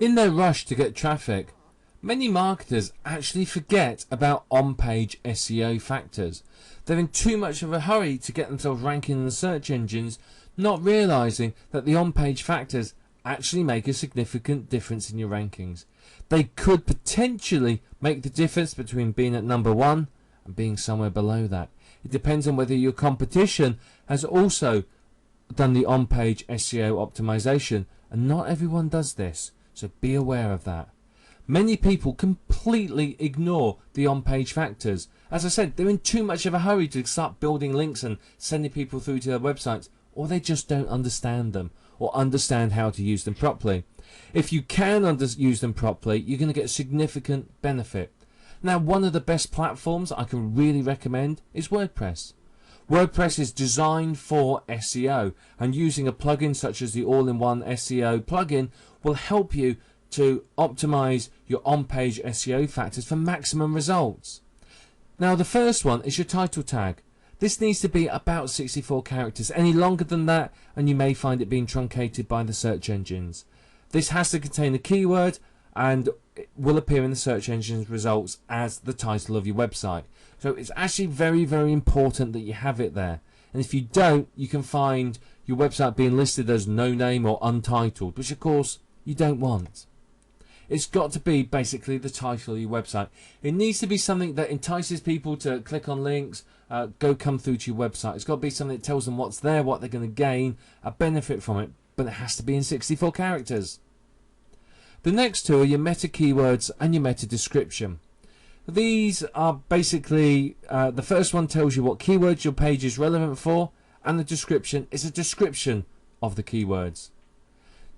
In their rush to get traffic, many marketers actually forget about on-page SEO factors. They're in too much of a hurry to get themselves ranking in the search engines, not realizing that the on-page factors actually make a significant difference in your rankings. They could potentially make the difference between being at number 1 and being somewhere below that. It depends on whether your competition has also done the on-page SEO optimization, and not everyone does this, so be aware of that. Many people completely ignore the on-page factors. As I said, they're in too much of a hurry to start building links and sending people through to their websites, or they just don't understand them or understand how to use them properly. If you can use them properly, you're going to get significant benefit. Now, one of the best platforms I can really recommend is WordPress. WordPress is designed for SEO, and using a plugin such as the all-in-one SEO plugin will help you to optimize your on-page SEO factors for maximum results. Now, the first one is your title tag. This needs to be about 64 characters. Any longer than that and you may find it being truncated by the search engines. This has to contain a keyword and it will appear in the search engine's results as the title of your website. So it's actually very, very important that you have it there. And if you don't, you can find your website being listed as no name or untitled, which of course you don't want. It's got to be basically the title of your website. It needs to be something that entices people to click on links, come through to your website. It's got to be something that tells them what's there, what they're going to gain, a benefit from it, but it has to be in 64 characters. The next two are your meta keywords and your meta description. These are basically, the first one tells you what keywords your page is relevant for, and the description is a description of the keywords.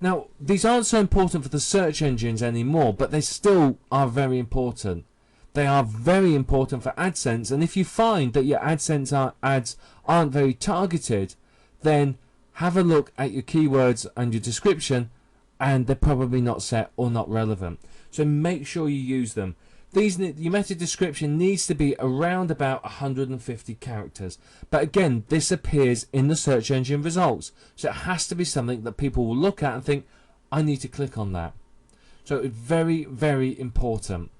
Now, these aren't so important for the search engines anymore, but they still are very important. They are very important for AdSense, and if you find that your AdSense ads aren't very targeted, then have a look at your keywords and your description, and they're probably not set or not relevant. So make sure you use them. Your meta description needs to be around about 150 characters. But again, this appears in the search engine results. So it has to be something that people will look at and think, I need to click on that. So it's very, very important.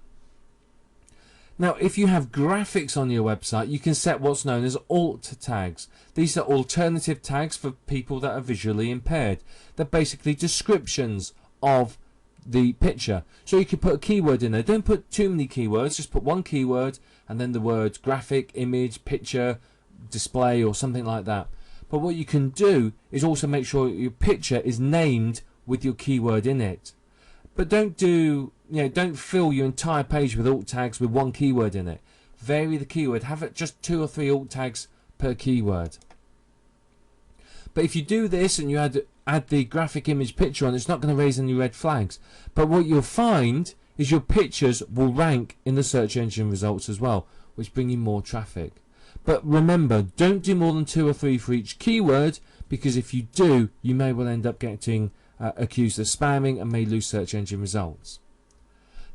Now, if you have graphics on your website, you can set what's known as alt tags. These are alternative tags for people that are visually impaired. They're basically descriptions of the picture. So you can put a keyword in there. Don't put too many keywords, just put one keyword and then the words graphic, image, picture, display or something like that. But what you can do is also make sure your picture is named with your keyword in it. But don't fill your entire page with alt tags with one keyword in it. Vary the keyword. Have it just 2 or 3 alt tags per keyword. But if you do this and you add the graphic image picture on, it's not going to raise any red flags. But what you'll find is your pictures will rank in the search engine results as well, which bring you more traffic. But remember, don't do more than 2 or 3 for each keyword, because if you do, you may well end up getting accused of spamming and may lose search engine results.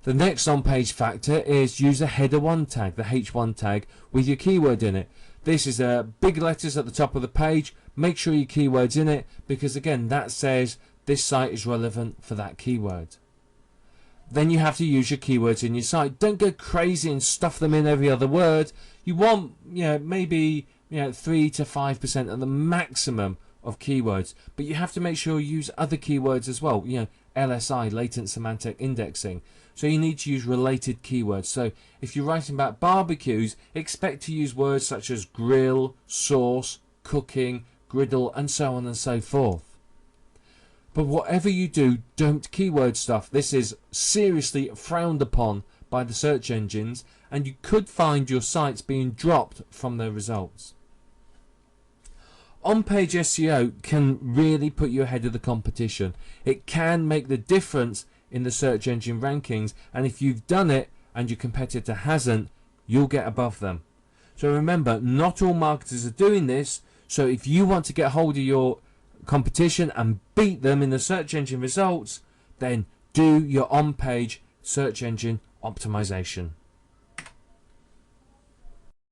The next on-page factor is use a header 1 tag, the H1 tag, with your keyword in it. This is big letters at the top of the page. Make sure your keyword's in it, because again, that says this site is relevant for that keyword. Then you have to use your keywords in your site. Don't go crazy and stuff them in every other word. You want, maybe 3 to 5% of the maximum of keywords, but you have to make sure you use other keywords as well. LSI, latent semantic indexing. So you need to use related keywords. So if you're writing about barbecues, expect to use words such as grill, sauce, cooking, griddle, and so on and so forth. But whatever you do, don't keyword stuff. This is seriously frowned upon by the search engines, and you could find your sites being dropped from their results. On-page SEO can really put you ahead of the competition. It can make the difference in the search engine rankings, and if you've done it and your competitor hasn't, you'll get above them. So remember, not all marketers are doing this, so if you want to get hold of your competition and beat them in the search engine results, then do your on-page search engine optimization.